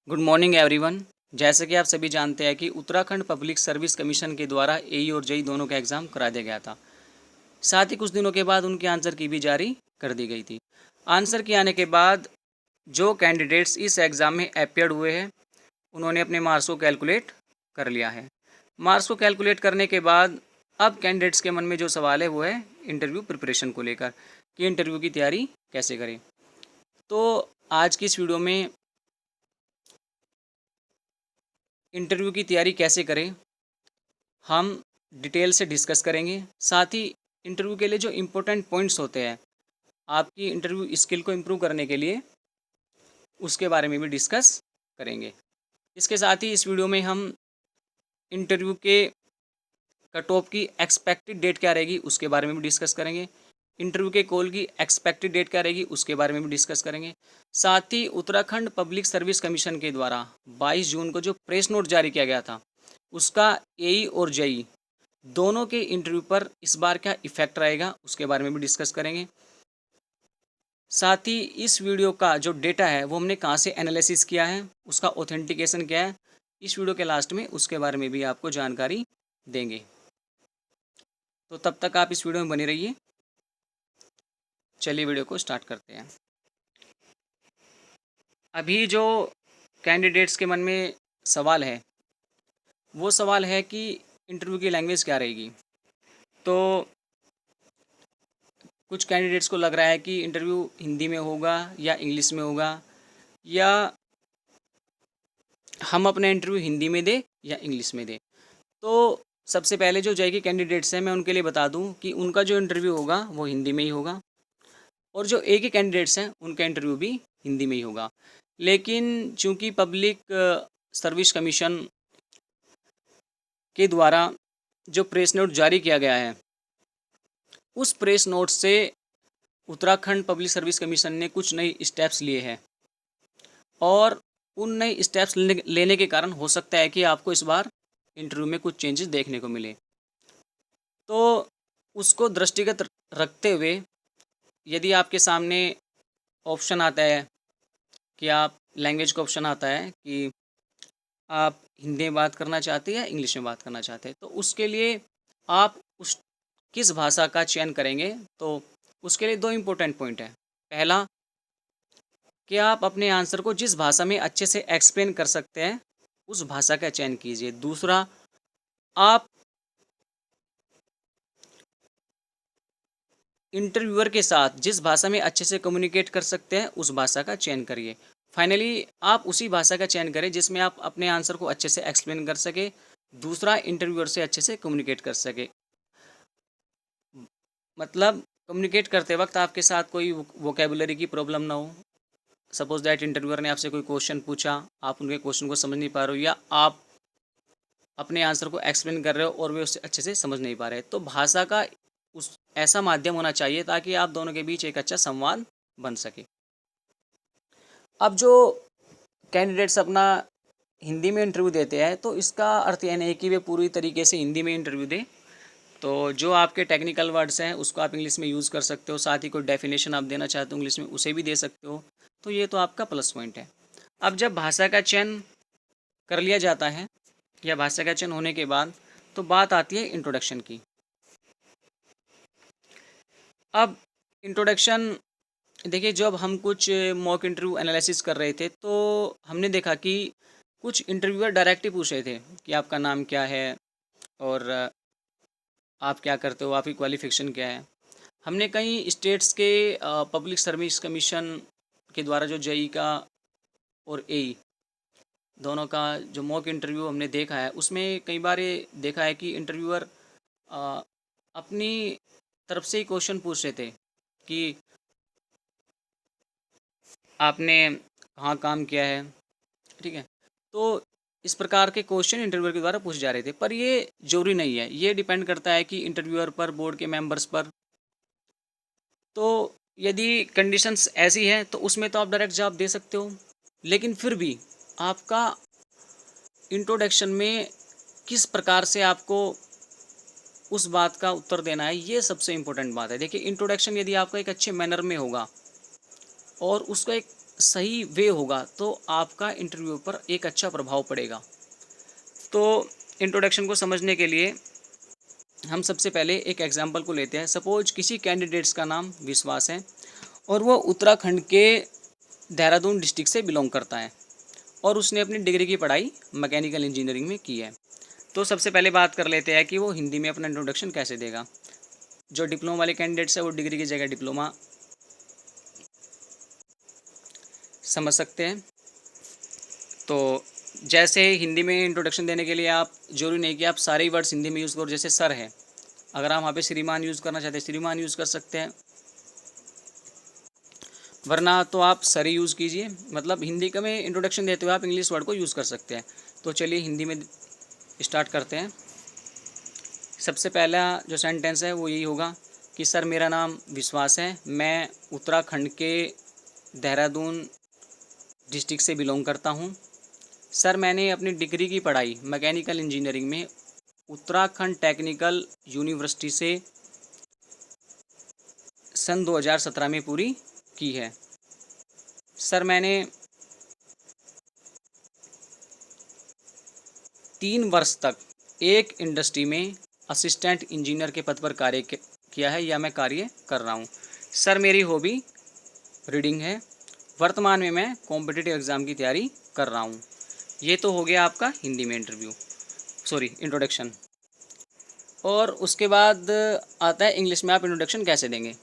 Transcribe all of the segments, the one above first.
Good morning everyone. जैसे कि आप सभी जानते हैं कि उत्तराखंड पब्लिक सर्विस कमीशन के द्वारा एई और जेई दोनों का एग्ज़ाम करा दिया गया था। साथ ही कुछ दिनों के बाद उनके आंसर की भी जारी कर दी गई थी। आंसर के आने के बाद जो कैंडिडेट्स इस एग्ज़ाम में अपीयर्ड हुए हैं उन्होंने अपने मार्क्स को कैलकुलेट कर लिया है। मार्क्स को कैलकुलेट करने के बाद अब कैंडिडेट्स के मन में जो सवाल है वो है इंटरव्यू प्रिपरेशन को लेकर कि इंटरव्यू की तैयारी कैसे करें। तो आज की इस वीडियो में इंटरव्यू की तैयारी कैसे करें हम डिटेल से डिस्कस करेंगे। साथ ही इंटरव्यू के लिए जो इम्पोर्टेंट पॉइंट्स होते हैं आपकी इंटरव्यू स्किल को इम्प्रूव करने के लिए उसके बारे में भी डिस्कस करेंगे। इसके साथ ही इस वीडियो में हम इंटरव्यू के कट ऑफ की एक्सपेक्टेड डेट क्या रहेगी उसके बारे में भी डिस्कस करेंगे। इंटरव्यू के कॉल की एक्सपेक्टेड डेट क्या रहेगी उसके बारे में भी डिस्कस करेंगे। साथ ही उत्तराखंड पब्लिक सर्विस कमीशन के द्वारा 22 जून को जो प्रेस नोट जारी किया गया था उसका एई और जेई दोनों के इंटरव्यू पर इस बार क्या इफेक्ट रहेगा उसके बारे में भी डिस्कस करेंगे। साथ ही इस वीडियो का जो डेटा है वो हमने कहाँ से एनालिसिस किया है, उसका ऑथेंटिकेशन क्या है, इस वीडियो के लास्ट में उसके बारे में भी आपको जानकारी देंगे। तो तब तक आप इस वीडियो में बने रहिए। चलिए वीडियो को स्टार्ट करते हैं। अभी जो कैंडिडेट्स के मन में सवाल है वो सवाल है कि इंटरव्यू की लैंग्वेज क्या रहेगी। तो कुछ कैंडिडेट्स को लग रहा है कि इंटरव्यू हिंदी में होगा या इंग्लिश में होगा, या हम अपना इंटरव्यू हिंदी में दें या इंग्लिश में दें। तो सबसे पहले जो जेईई के कैंडिडेट्स हैं मैं उनके लिए बता दूं कि उनका जो इंटरव्यू होगा वो हिंदी में ही होगा और जो ए के कैंडिडेट्स हैं उनका इंटरव्यू भी हिंदी में ही होगा। लेकिन चूंकि पब्लिक सर्विस कमीशन के द्वारा जो प्रेस नोट जारी किया गया है उस प्रेस नोट से उत्तराखंड पब्लिक सर्विस कमीशन ने कुछ नई स्टेप्स लिए हैं और उन नई स्टेप्स लेने के कारण हो सकता है कि आपको इस बार इंटरव्यू में कुछ चेंजेस देखने को मिले। तो उसको दृष्टिगत रखते हुए यदि आपके सामने ऑप्शन आता है कि आप लैंग्वेज का ऑप्शन आता है कि आप हिंदी में बात करना चाहते हैं या इंग्लिश में बात करना चाहते हैं, तो उसके लिए आप उस किस भाषा का चयन करेंगे। तो उसके लिए दो इम्पोर्टेंट पॉइंट है। पहला कि आप अपने आंसर को जिस भाषा में अच्छे से एक्सप्लेन कर सकते हैं उस भाषा का चयन कीजिए। दूसरा, आप इंटरव्यूअर के साथ जिस भाषा में अच्छे से कम्युनिकेट कर सकते हैं उस भाषा का चयन करिए। फाइनली आप उसी भाषा का चयन करें जिसमें आप अपने आंसर को अच्छे से एक्सप्लेन कर सके, दूसरा इंटरव्यूअर से अच्छे से कम्युनिकेट कर सके। मतलब कम्युनिकेट करते वक्त आपके साथ कोई वोकेबुलरी की प्रॉब्लम ना हो। सपोज दैट इंटरव्यूअर ने आपसे कोई क्वेश्चन पूछा, आप उनके क्वेश्चन को समझ नहीं पा रहे हो या आप अपने आंसर को एक्सप्लेन कर रहे हो और वे उससे अच्छे से समझ नहीं पा रहे, तो भाषा का उस ऐसा माध्यम होना चाहिए ताकि आप दोनों के बीच एक अच्छा संवाद बन सके। अब जो कैंडिडेट्स अपना हिंदी में इंटरव्यू देते हैं तो इसका अर्थ यह नहीं कि वे पूरी तरीके से हिंदी में इंटरव्यू दें। तो जो आपके टेक्निकल वर्ड्स हैं उसको आप इंग्लिश में यूज़ कर सकते हो, साथ ही कोई डेफिनेशन आप देना चाहते हो इंग्लिश में उसे भी दे सकते हो। तो ये तो आपका प्लस पॉइंट है। अब जब भाषा का चयन कर लिया जाता है या भाषा का चयन होने के बाद तो बात आती है इंट्रोडक्शन की। अब इंट्रोडक्शन देखिए, जब हम कुछ मॉक इंटरव्यू एनालिसिस कर रहे थे तो हमने देखा कि कुछ इंटरव्यूअर डायरेक्ट ही पूछ रहे थे कि आपका नाम क्या है और आप क्या करते हो, आपकी क्वालिफिकेशन क्या है। हमने कई स्टेट्स के पब्लिक सर्विस कमीशन के द्वारा जो जेई का और एई दोनों का जो मॉक इंटरव्यू हमने देखा है उसमें कई बार ये देखा है कि इंटरव्यूअर अपनी तरफ से ही क्वेश्चन पूछ रहे थे कि आपने कहाँ काम किया है, ठीक है। तो इस प्रकार के क्वेश्चन इंटरव्यूअर के द्वारा पूछे जा रहे थे, पर ये जरूरी नहीं है, ये डिपेंड करता है कि इंटरव्यूअर पर, बोर्ड के मेंबर्स पर। तो यदि कंडीशंस ऐसी हैं तो उसमें तो आप डायरेक्ट जवाब दे सकते हो, लेकिन फिर भी आपका इंट्रोडक्शन में किस प्रकार से आपको उस बात का उत्तर देना है ये सबसे इम्पोर्टेंट बात है। देखिए, इंट्रोडक्शन यदि आपका एक अच्छे मैनर में होगा और उसको एक सही वे होगा तो आपका इंटरव्यू पर एक अच्छा प्रभाव पड़ेगा। तो इंट्रोडक्शन को समझने के लिए हम सबसे पहले एक एग्जांपल को लेते हैं। सपोज किसी कैंडिडेट्स का नाम विश्वास है और वो उत्तराखंड के देहरादून डिस्ट्रिक्ट से बिलोंग करता है और उसने अपनी डिग्री की पढ़ाई मैकेनिकल इंजीनियरिंग में की है। तो सबसे पहले बात कर लेते हैं कि वो हिंदी में अपना इंट्रोडक्शन कैसे देगा। जो डिप्लोमा वाले कैंडिडेट्स है वो डिग्री की जगह डिप्लोमा समझ सकते हैं। तो जैसे हिंदी में इंट्रोडक्शन देने के लिए आप जरूरी नहीं कि आप सारे ही वर्ड्स हिंदी में यूज़ करो। जैसे सर है, अगर आप वहाँ पे श्रीमान यूज़ करना चाहते हैं श्रीमान यूज़ कर सकते हैं, वरना तो आप सर ही यूज़ कीजिए। मतलब हिंदी का में इंट्रोडक्शन देते हुए आप इंग्लिश वर्ड को यूज़ कर सकते हैं। तो चलिए हिंदी में स्टार्ट करते हैं। सबसे पहला जो सेंटेंस है वो यही होगा कि सर मेरा नाम विश्वास है, मैं उत्तराखंड के देहरादून डिस्ट्रिक्ट से बिलोंग करता हूँ। सर मैंने अपनी डिग्री की पढ़ाई मैकेनिकल इंजीनियरिंग में उत्तराखंड टेक्निकल यूनिवर्सिटी से सन 2017 में पूरी की है। सर मैंने 3 वर्ष तक एक इंडस्ट्री में असिस्टेंट इंजीनियर के पद पर कार्य किया है या मैं कार्य कर रहा हूँ। सर मेरी हॉबी रीडिंग है, वर्तमान में मैं कॉम्पिटिटिव एग्ज़ाम की तैयारी कर रहा हूँ। ये तो हो गया आपका हिंदी में इंट्रोडक्शन। और उसके बाद आता है इंग्लिश में आप इंट्रोडक्शन कैसे देंगे।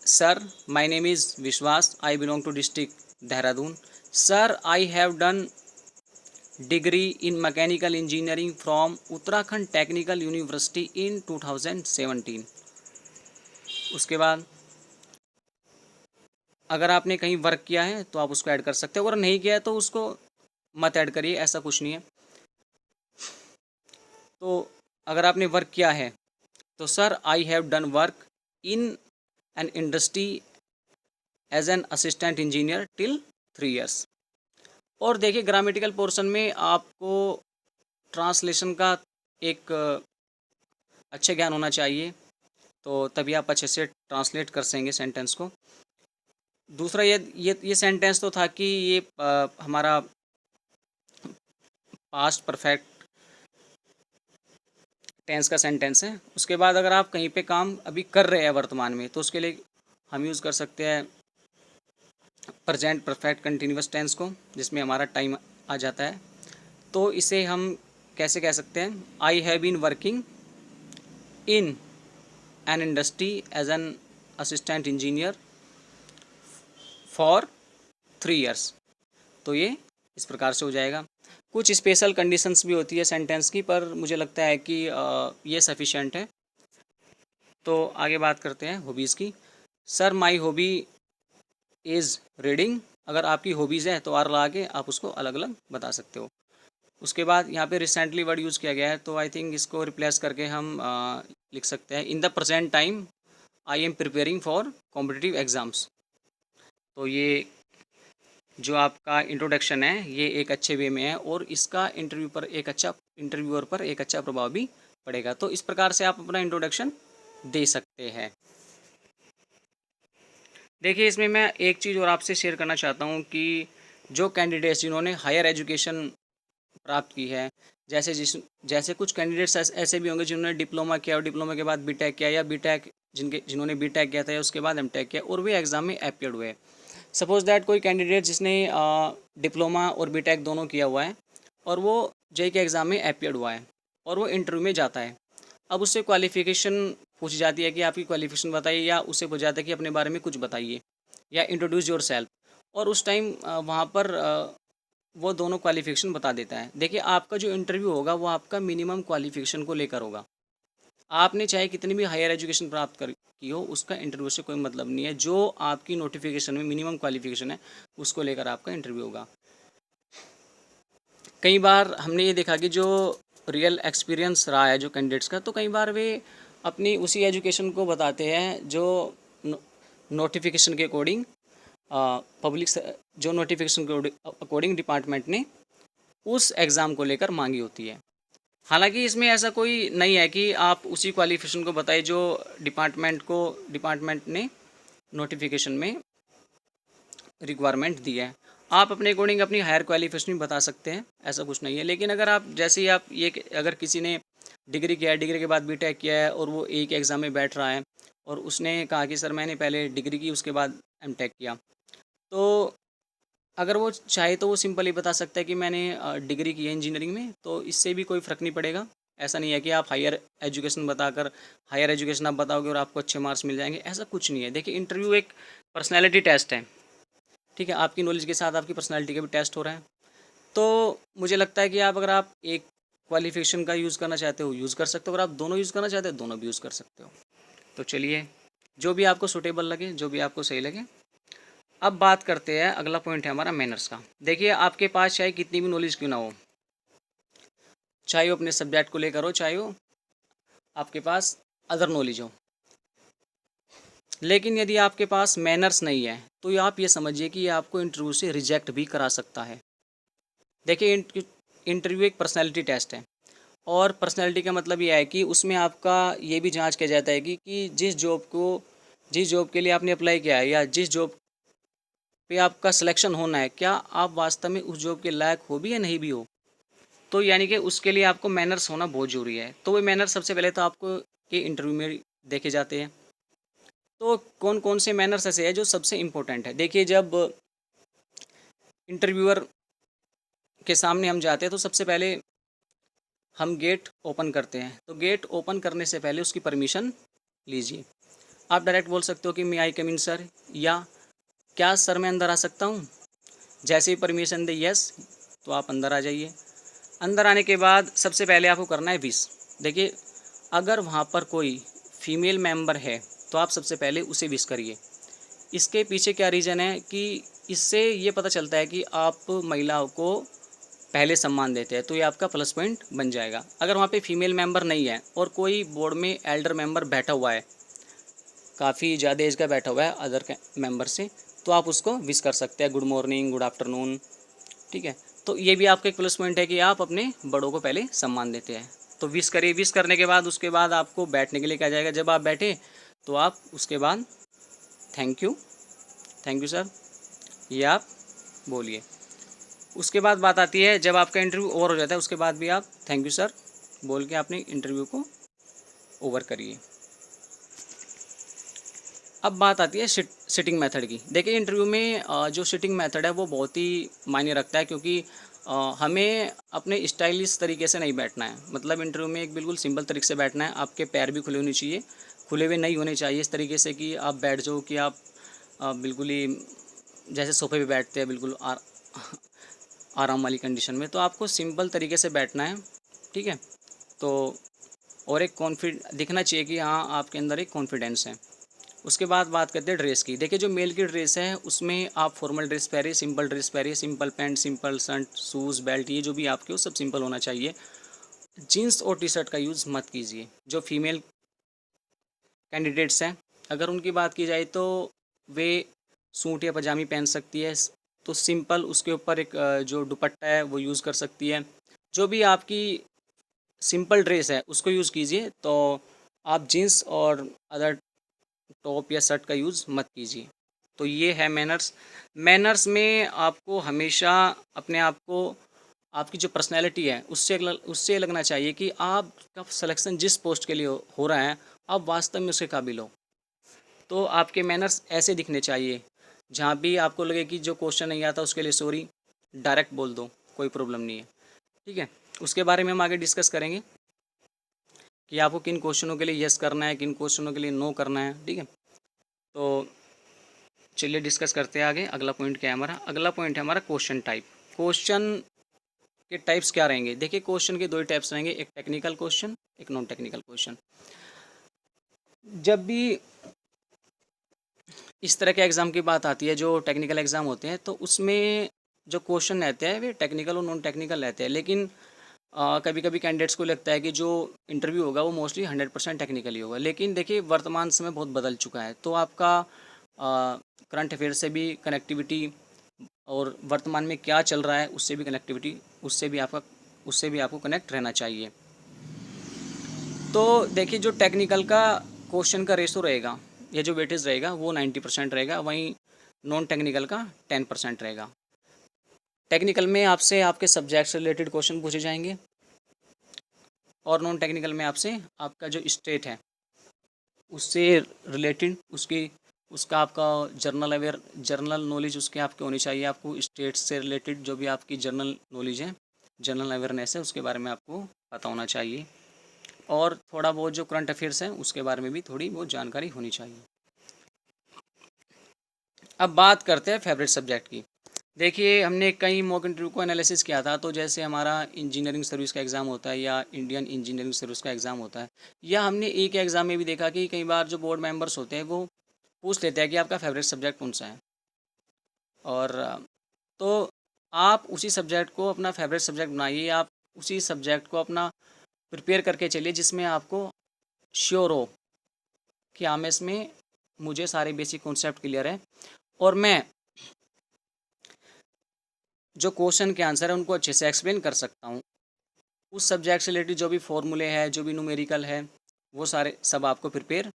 Sir my name is Vishwas, I belong to district Dehradun. Sir I have done degree in mechanical engineering from Uttarakhand technical university in 2017। उसके बाद अगर आपने कहीं वर्क किया है तो आप उसको ऐड कर सकते हो, अगर नहीं किया है तो उसको मत ऐड करिए, ऐसा कुछ नहीं है। तो अगर आपने वर्क किया है तो sir I have done work in an industry as an assistant engineer till 3 years। और देखिए ग्रामेटिकल पोर्शन में आपको ट्रांसलेशन का एक अच्छे ज्ञान होना चाहिए, तो तभी आप अच्छे से ट्रांसलेट कर सकेंगे सेंटेंस को। दूसरा ये सेंटेंस तो था कि ये हमारा पास्ट परफेक्ट टेंस का सेंटेंस है। उसके बाद अगर आप कहीं पे काम अभी कर रहे हैं वर्तमान में तो उसके लिए हम यूज़ कर सकते हैं प्रेजेंट परफेक्ट कंटिन्यूअस टेंस को, जिसमें हमारा टाइम आ जाता है। तो इसे हम कैसे कह सकते हैं, I have been working in an industry as an assistant engineer for 3 years। तो ये इस प्रकार से हो जाएगा। कुछ स्पेशल कंडीशंस भी होती है सेंटेंस की, पर मुझे लगता है कि ये सफिशेंट है। तो आगे बात करते हैं हॉबीज़ की। Sir my hobby is reading. अगर आपकी हॉबीज़ हैं तो आर लगा के आप उसको अलग अलग बता सकते हो। उसके बाद यहाँ पे रिसेंटली वर्ड यूज़ किया गया है, तो आई थिंक इसको रिप्लेस करके हम लिख सकते हैं in the present time I am preparing for competitive exams. तो ये जो आपका इंट्रोडक्शन है ये एक अच्छे वे में है और इसका इंटरव्यूअर पर एक अच्छा प्रभाव भी पड़ेगा। तो इस प्रकार से आप अपना इंट्रोडक्शन दे सकते हैं। देखिए इसमें मैं एक चीज़ और आपसे शेयर करना चाहता हूँ कि जो कैंडिडेट्स जिन्होंने हायर एजुकेशन प्राप्त की है, जैसे कुछ कैंडिडेट्स ऐसे भी होंगे जिन्होंने डिप्लोमा किया और डिप्लोमा के बाद बीटेक किया, या बीटेक जिन्होंने बीटेक किया था या उसके बाद एमटेक किया और वे एग्ज़ाम में अपीयर्ड हुए। सपोज़ दैट कोई कैंडिडेट जिसने डिप्लोमा और बीटेक दोनों किया हुआ है और वो जेईई के एग्ज़ाम में अपीयर्ड हुआ है और वो इंटरव्यू में जाता है। अब उससे क्वालिफ़िकेशन पूछी जाती है कि आपकी क्वालिफ़िकेशन बताइए, या उससे पूछा जाता है कि अपने बारे में कुछ बताइए या इंट्रोड्यूस योर सेल्फ। और उस टाइम वहाँ पर वो दोनों क्वालिफ़िकेशन बता देता है। देखिए आपका जो इंटरव्यू होगा वो आपका मिनिमम क्वालिफ़िकेशन को लेकर होगा। आपने चाहे कितनी भी हायर एजुकेशन प्राप्त कर की हो, उसका इंटरव्यू से कोई मतलब नहीं है। जो आपकी नोटिफिकेशन में मिनिमम क्वालिफ़िकेशन है उसको लेकर आपका इंटरव्यू होगा। कई बार हमने ये देखा कि जो रियल एक्सपीरियंस रहा है जो कैंडिडेट्स का, तो कई बार वे अपनी उसी एजुकेशन को बताते हैं जो नोटिफिकेशन के अकॉर्डिंग जो नोटिफिकेशन के अकॉर्डिंग डिपार्टमेंट ने उस एग्ज़ाम को लेकर मांगी होती है। हालांकि इसमें ऐसा कोई नहीं है कि आप उसी क्वालिफिकेशन को बताइए जो डिपार्टमेंट ने नोटिफिकेशन में रिक्वायरमेंट दी है। आप अपने अकॉर्डिंग अपनी हायर क्वालिफिकेशन भी बता सकते हैं, ऐसा कुछ नहीं है। लेकिन अगर आप जैसे ही आप ये अगर किसी ने डिग्री किया है, डिग्री के बाद बीटेक किया है और वो एक एग्ज़ाम में बैठ रहा है और उसने कहा कि सर मैंने पहले डिग्री की उसके बाद एमटेक किया, तो अगर वो चाहे तो वो सिंपल ही बता सकता है कि मैंने डिग्री की है इंजीनियरिंग में, तो इससे भी कोई फ़र्क नहीं पड़ेगा। ऐसा नहीं है कि आप हायर एजुकेशन बताकर हायर एजुकेशन आप बताओगे और आपको अच्छे मार्क्स मिल जाएंगे, ऐसा कुछ नहीं है। देखिए, इंटरव्यू एक पर्सनैलिटी टेस्ट है, ठीक है? आपकी नॉलेज के साथ आपकी पर्सनैलिटी का भी टेस्ट हो रहा है। तो मुझे लगता है कि आप अगर आप एक क्वालिफिकेशन का यूज़ करना चाहते हो, यूज़ कर सकते हो। अगर आप दोनों यूज़ करना चाहते हो, दोनों भी यूज़ कर सकते हो। तो चलिए, जो भी आपको सूटेबल लगे, जो भी आपको सही लगे। अब बात करते हैं, अगला पॉइंट है हमारा मैनर्स का। देखिए, आपके पास चाहे कितनी भी नॉलेज क्यों ना हो, चाहे वो अपने सब्जेक्ट को लेकर हो, चाहे वो आपके पास अदर नॉलेज हो, लेकिन यदि आपके पास मैनर्स नहीं है, तो ये आप ये समझिए कि ये आपको इंटरव्यू से रिजेक्ट भी करा सकता है। देखिए, इंटरव्यू एक पर्सनैलिटी टेस्ट है, और पर्सनैलिटी का मतलब ये है कि उसमें आपका ये भी जांच किया जाता है कि जिस जॉब के लिए आपने अप्लाई किया है या जिस जॉब पे आपका सिलेक्शन होना है, क्या आप वास्तव में उस जॉब के लायक हो भी या नहीं भी हो। तो यानी कि उसके लिए आपको मैनर्स होना बहुत ज़रूरी है। तो वो मैनर्स सबसे पहले तो आपको के इंटरव्यू में देखे जाते हैं। तो कौन कौन से मैनर्स ऐसे हैं जो सबसे इम्पोर्टेंट है। देखिए, जब इंटरव्यूअर के सामने हम जाते हैं तो सबसे पहले हम गेट ओपन करते हैं। तो गेट ओपन करने से पहले उसकी परमिशन लीजिए। आप डायरेक्ट बोल सकते हो कि मे आई कम इन सर, या क्या सर मैं अंदर आ सकता हूँ। जैसे ही परमिशन दे यस, तो आप अंदर आ जाइए। अंदर आने के बाद सबसे पहले आपको करना है विश। देखिए, अगर वहाँ पर कोई फीमेल मेंबर है तो आप सबसे पहले उसे विश करिए। इसके पीछे क्या रीज़न है कि इससे ये पता चलता है कि आप महिलाओं को पहले सम्मान देते हैं, तो ये आपका प्लस पॉइंट बन जाएगा। अगर वहाँ पे फीमेल मेंबर नहीं है और कोई बोर्ड में एल्डर मेंबर बैठा हुआ है, काफ़ी ज़्यादा एज का बैठा हुआ है अदर मेंबर से, तो आप उसको विश कर सकते हैं, गुड मॉर्निंग, गुड आफ्टरनून, ठीक है। तो ये भी आपका एक प्लस पॉइंट है कि आप अपने बड़ों को पहले सम्मान देते हैं। तो विश करिए। विश करने के बाद उसके बाद आपको बैठने के लिए कहा जाएगा। जब आप बैठे तो आप उसके बाद thank you, thank you sir, ये आप बोलिए। उसके बाद बात आती है, जब आपका इंटरव्यू ओवर हो जाता है उसके बाद भी आप थैंक यू सर बोल के अपने इंटरव्यू को ओवर करिए। अब बात आती है सिटिंग मेथड की। देखिए, इंटरव्यू में जो सिटिंग मेथड है वो बहुत ही मायने रखता है, क्योंकि हमें अपने स्टाइलिश तरीके से नहीं बैठना है। मतलब इंटरव्यू में एक बिल्कुल सिंपल तरीके से बैठना है। आपके पैर भी खुले होने चाहिए, खुले हुए नहीं होने चाहिए इस तरीके से कि आप बैठ जाओ कि आप बिल्कुल ही जैसे सोफे पे बैठते हैं, बिल्कुल आराम वाली कंडीशन में। तो आपको सिंपल तरीके से बैठना है, ठीक है। तो और एक दिखना चाहिए कि हाँ, आपके अंदर एक कॉन्फिडेंस है। उसके बाद बात करते हैं ड्रेस की। देखिए, जो मेल की ड्रेस है उसमें आप फॉर्मल ड्रेस पहनिए, सिंपल ड्रेस पहनिए, simple pant, simple shirt, shoes, belt, ये जो भी आपके हो सब सिंपल होना चाहिए। जीन्स और टी शर्ट का यूज़ मत कीजिए। जो फीमेल कैंडिडेट्स हैं, अगर उनकी बात की जाए तो वे सूट या पजामी पहन सकती है। तो सिंपल उसके ऊपर एक जो दुपट्टा है वो यूज़ कर सकती है। जो भी आपकी सिंपल ड्रेस है उसको यूज़ कीजिए। तो आप जीन्स और अदर टॉप या शर्ट का यूज़ मत कीजिए। तो ये है मैनर्स। मैनर्स में आपको हमेशा अपने आप को, आपकी जो पर्सनैलिटी है उससे लगना चाहिए कि आपका सिलेक्शन जिस पोस्ट के लिए हो रहा है, आप वास्तव में उसके काबिल हो। तो आपके मैनर्स ऐसे दिखने चाहिए। जहाँ भी आपको लगे कि जो क्वेश्चन नहीं आता उसके लिए सॉरी, डायरेक्ट बोल दो, कोई प्रॉब्लम नहीं है, ठीक है। उसके बारे में हम आगे डिस्कस करेंगे कि आपको किन क्वेश्चनों के लिए यस करना है, किन क्वेश्चनों के लिए नो करना है, ठीक है। तो चलिए डिस्कस करते हैं आगे। अगला पॉइंट क्या है हमारा? अगला पॉइंट है हमारा क्वेश्चन टाइप। क्वेश्चन के टाइप्स क्या रहेंगे? देखिए, क्वेश्चन के दो ही टाइप्स रहेंगे, एक टेक्निकल क्वेश्चन, एक नॉन टेक्निकल क्वेश्चन। जब भी इस तरह के एग्ज़ाम की बात आती है, जो टेक्निकल एग्ज़ाम होते हैं, तो उसमें जो क्वेश्चन रहते हैं वे टेक्निकल और नॉन टेक्निकल रहते हैं। लेकिन कभी कभी कैंडिडेट्स को लगता है कि जो इंटरव्यू होगा वो मोस्टली 100% टेक्निकल ही होगा। लेकिन देखिए, वर्तमान समय बहुत बदल चुका है। तो आपका करंट अफेयर से भी कनेक्टिविटी और वर्तमान में क्या चल रहा है उससे भी कनेक्टिविटी, उससे भी आपको कनेक्ट रहना चाहिए। तो देखिए, जो टेक्निकल का क्वेश्चन का रेशो रहेगा या जो वेटेज रहेगा वो 90% रहेगा। वहीं नॉन टेक्निकल का 10% रहेगा। टेक्निकल में आपसे आपके सब्जेक्ट से रिलेटेड क्वेश्चन पूछे जाएंगे और नॉन टेक्निकल में आपसे आपका जो स्टेट है उससे रिलेटेड उसका आपका जर्नल नॉलेज उसके आपके होनी चाहिए। आपको स्टेट से रिलेटेड जो भी आपकी जर्नल नॉलेज है, जनरल अवेयरनेस है, उसके बारे में आपको पता होना चाहिए और थोड़ा बहुत जो करंट अफेयर्स है उसके बारे में भी थोड़ी बहुत जानकारी होनी चाहिए। अब बात करते हैं फेवरेट सब्जेक्ट की। देखिए, हमने कई मॉक इंटरव्यू को एनालिसिस किया था, तो जैसे हमारा इंजीनियरिंग सर्विस का एग्ज़ाम होता है या इंडियन इंजीनियरिंग सर्विस का एग्ज़ाम होता है, या हमने एक एग्ज़ाम में भी देखा कि कई बार जो बोर्ड मेंबर्स होते हैं वो पूछ लेते हैं कि आपका फेवरेट सब्जेक्ट कौन सा है। और तो आप उसी सब्जेक्ट को अपना फेवरेट सब्जेक्ट बनाइए, आप उसी सब्जेक्ट को अपना प्रिपेयर करके चलिए जिसमें आपको श्योर हो कि हाँ, मैं इसमें मुझे सारे बेसिक कॉन्सेप्ट क्लियर है और मैं जो क्वेश्चन के आंसर है उनको अच्छे से एक्सप्लेन कर सकता हूँ। उस सब्जेक्ट से रिलेटेड जो भी फॉर्मूले हैं, जो भी न्यूमेरिकल है, वो सारे सब आपको प्रिपेयर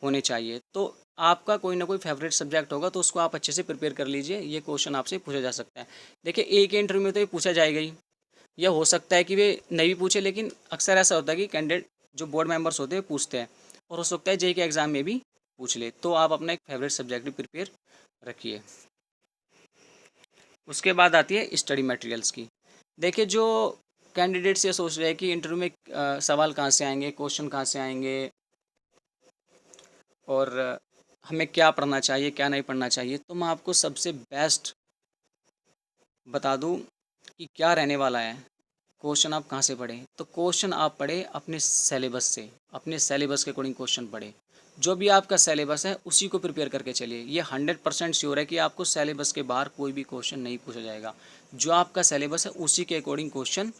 होने चाहिए। तो आपका कोई ना कोई फेवरेट सब्जेक्ट होगा तो उसको आप अच्छे से प्रिपेयर कर लीजिए। ये क्वेश्चन आपसे पूछा जा सकता है। देखिए, एक इंटरव्यू में तो ये पूछा जाएगा ही। यह हो सकता है कि वे नहीं भी पूछे, लेकिन अक्सर ऐसा होता है कि कैंडिडेट जो बोर्ड मेंबर्स होते हैं पूछते हैं और हो सकता है जेईई के एग्ज़ाम में भी पूछ ले। तो आप अपना एक फेवरेट सब्जेक्ट भी प्रिपेयर रखिए। उसके बाद आती है स्टडी मटेरियल्स की। देखिए, जो कैंडिडेट्स ये सोच रहे हैं कि इंटरव्यू में सवाल कहाँ से आएंगे, क्वेश्चन कहाँ से आएंगे और हमें क्या पढ़ना चाहिए, क्या नहीं पढ़ना चाहिए, तो मैं आपको सबसे बेस्ट बता दूं कि क्या रहने वाला है। क्वेश्चन आप कहाँ से पढ़ें, तो क्वेश्चन आप पढ़ें अपने सिलेबस से, अपने सिलेबस के अकॉर्डिंग क्वेश्चन पढ़ें। जो भी आपका सिलेबस है उसी को प्रिपेयर करके चलिए। ये 100% श्योर है कि आपको सिलेबस के बाहर कोई भी क्वेश्चन नहीं पूछा जाएगा। जो आपका सिलेबस है उसी के अकॉर्डिंग क्वेश्चन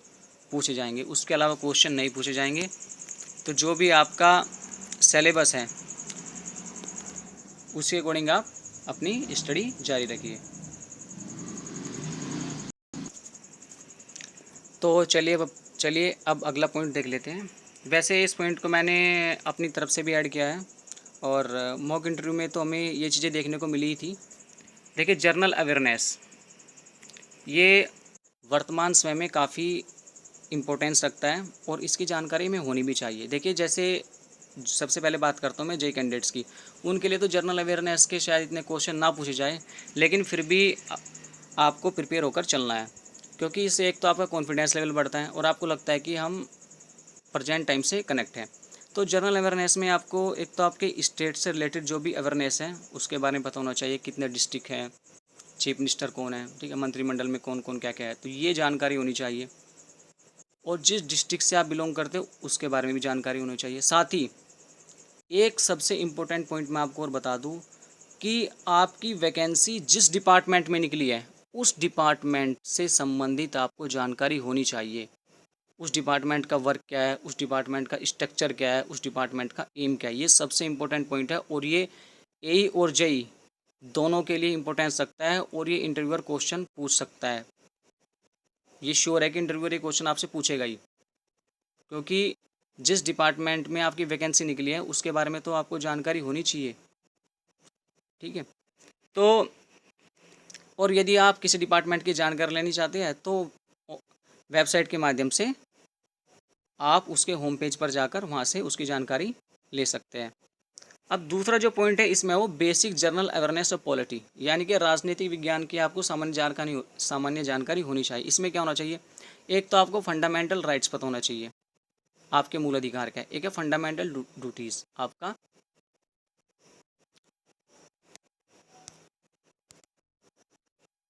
पूछे जाएंगे, उसके अलावा क्वेश्चन नहीं पूछे जाएंगे। तो जो भी आपका सिलेबस है उसके अकॉर्डिंग आप अपनी स्टडी जारी रखिए। तो चलिए अब अगला पॉइंट देख लेते हैं। वैसे इस पॉइंट को मैंने अपनी तरफ से भी ऐड किया है और मॉक इंटरव्यू में तो हमें ये चीज़ें देखने को मिली ही थी। देखिए, जर्नल अवेयरनेस ये वर्तमान समय में काफ़ी इम्पोर्टेंस रखता है और इसकी जानकारी हमें होनी भी चाहिए। देखिए, जैसे सबसे पहले बात करता हूँ मैं जेईई कैंडिडेट्स की। उनके लिए तो जर्नल अवेयरनेस के शायद इतने क्वेश्चन ना पूछे जाए, लेकिन फिर भी आपको प्रिपेयर होकर चलना है, क्योंकि इससे एक तो आपका कॉन्फिडेंस लेवल बढ़ता है और आपको लगता है कि हम प्रेजेंट टाइम से कनेक्ट हैं। तो जनरल अवेयरनेस में आपको एक तो आपके स्टेट से रिलेटेड जो भी अवेयरनेस है उसके बारे में पता होना चाहिए, कितने डिस्ट्रिक्ट हैं, चीफ मिनिस्टर कौन है, ठीक है, मंत्रिमंडल में कौन कौन क्या क्या है, तो ये जानकारी होनी चाहिए। और जिस डिस्ट्रिक्ट से आप बिलोंग करते हो उसके बारे में भी जानकारी होनी चाहिए। साथ ही एक सबसे इम्पोर्टेंट पॉइंट मैं आपको और बता दूं कि आपकी वैकेंसी जिस डिपार्टमेंट में निकली है उस डिपार्टमेंट से संबंधित आपको जानकारी होनी चाहिए। उस डिपार्टमेंट का वर्क क्या है, उस डिपार्टमेंट का स्ट्रक्चर क्या है, उस डिपार्टमेंट का एम क्या है, ये सबसे इम्पोर्टेंट पॉइंट है। और ये एई और जेई दोनों के लिए इम्पोर्टेंस रखता है और ये इंटरव्यूअर क्वेश्चन पूछ सकता है। ये श्योर है कि इंटरव्यूअर ये क्वेश्चन आपसे पूछेगा ही, क्योंकि जिस डिपार्टमेंट में आपकी वैकेंसी निकली है उसके बारे में तो आपको जानकारी होनी चाहिए, ठीक है। तो और यदि आप किसी डिपार्टमेंट की जानकारी लेनी चाहते हैं तो वेबसाइट के माध्यम से आप उसके होम पेज पर जाकर वहाँ से उसकी जानकारी ले सकते हैं। अब दूसरा जो पॉइंट है इसमें वो basic general awareness of polity, यानी कि राजनीतिक विज्ञान की आपको सामान्य जानकारी होनी चाहिए। इसमें क्या होना चाहिए, एक तो आपको फंडामेंटल राइट्स पता होना चाहिए, आपके मूल अधिकार क्या है। एक है फंडामेंटल ड्यूटीज़,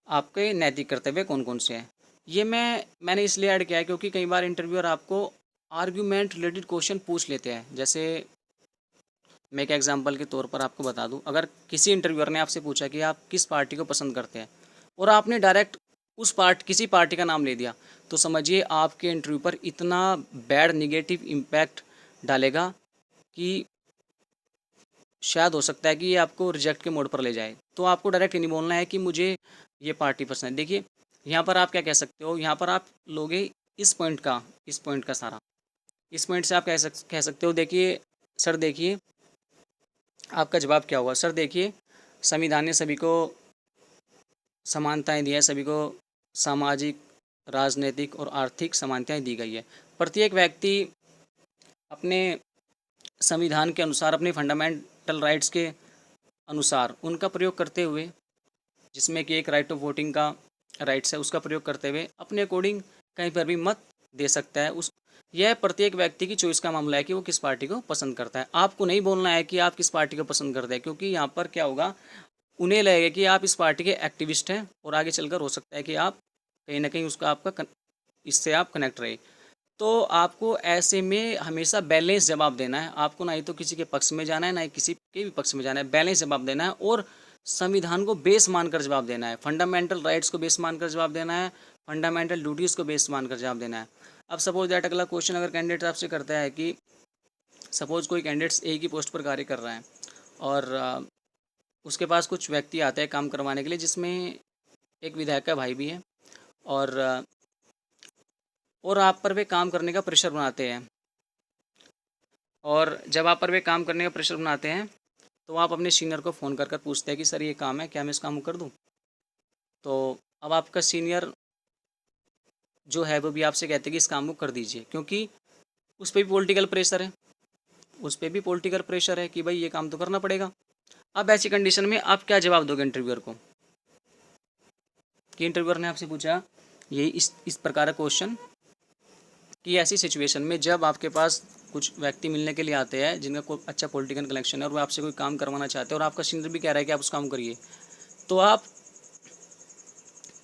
आपके नैतिक कर्तव्य कौन कौन से हैं। ये मैंने इसलिए ऐड किया है क्योंकि कई बार इंटरव्यूअर आपको आर्ग्यूमेंट रिलेटेड क्वेश्चन पूछ लेते हैं। जैसे मैं एक एग्जांपल के तौर पर आपको बता दूं, अगर किसी इंटरव्यूअर ने आपसे पूछा कि आप किस पार्टी को पसंद करते हैं और आपने डायरेक्ट किसी पार्टी का नाम ले दिया, तो समझिए आपके इंटरव्यू पर इतना बैड निगेटिव इम्पैक्ट डालेगा कि शायद हो सकता है कि ये आपको रिजेक्ट के मोड पर ले जाए। तो आपको डायरेक्ट ये नहीं बोलना है कि मुझे ये पार्टी पसंद है। देखिए, यहाँ पर आप क्या कह सकते हो, यहाँ पर आप लोगे इस पॉइंट का सारा, इस पॉइंट से आप कह सकते हो। देखिए सर, देखिए आपका जवाब क्या हुआ। सर देखिए, संविधान ने सभी को समानताएं दी हैं, सभी को सामाजिक, राजनीतिक और आर्थिक समानताएं दी गई है। प्रत्येक व्यक्ति अपने संविधान के अनुसार, अपने फंडामेंटल राइट्स के अनुसार उनका प्रयोग करते हुए, जिसमें कि एक राइट ऑफ वोटिंग का राइट्स है, उसका प्रयोग करते हुए अपने अकॉर्डिंग कहीं पर भी मत दे सकता है। उस यह प्रत्येक व्यक्ति की चॉइस का मामला है कि वो किस पार्टी को पसंद करता है। आपको नहीं बोलना है कि आप किस पार्टी को पसंद करते हैं, क्योंकि यहाँ पर क्या होगा, उन्हें लगेगा कि आप इस पार्टी के एक्टिविस्ट हैं और आगे चलकर हो सकता है कि आप कहीं ना कहीं उसका इससे आप कनेक्ट रहे। तो आपको ऐसे में हमेशा बैलेंस जवाब देना है। आपको ना ही तो किसी के पक्ष में जाना है, ना ही किसी के भी पक्ष में जाना है। बैलेंस जवाब देना है और संविधान को बेस मानकर जवाब देना है, फंडामेंटल राइट्स को बेस मानकर जवाब देना है, फंडामेंटल ड्यूटीज़ को बेस मानकर जवाब देना है। अब सपोज दैट अगला क्वेश्चन अगर कैंडिडेट आपसे करता है कि सपोज कोई कैंडिडेट एक ही पोस्ट पर कार्य कर रहा है और उसके पास कुछ व्यक्ति आते हैं काम करवाने के लिए, जिसमें एक विधायक का भाई भी है, और आप पर वे काम करने का प्रेशर बनाते हैं। और जब आप पर वे काम करने का प्रेशर बनाते हैं तो आप अपने सीनियर को फ़ोन कर कर पूछते हैं कि सर ये काम है, क्या मैं इस काम को कर दूं? तो अब आपका सीनियर जो है वो भी आपसे कहते हैं कि इस काम को कर दीजिए, क्योंकि उस पर भी पॉलिटिकल प्रेशर है, उस पर भी पॉलिटिकल प्रेशर है कि भाई ये काम तो करना पड़ेगा। अब ऐसी कंडीशन में आप क्या जवाब दोगे इंटरव्यूअर को? कि इंटरव्यूअर ने आपसे पूछा यही इस प्रकार का क्वेश्चन कि ऐसी सिचुएशन में जब आपके पास कुछ व्यक्ति मिलने के लिए आते हैं जिनका कोई अच्छा पॉलिटिकल कनेक्शन है और वो आपसे कोई काम करवाना चाहते हैं और आपका सीनियर भी कह रहा है कि आप उस काम करिए, तो आप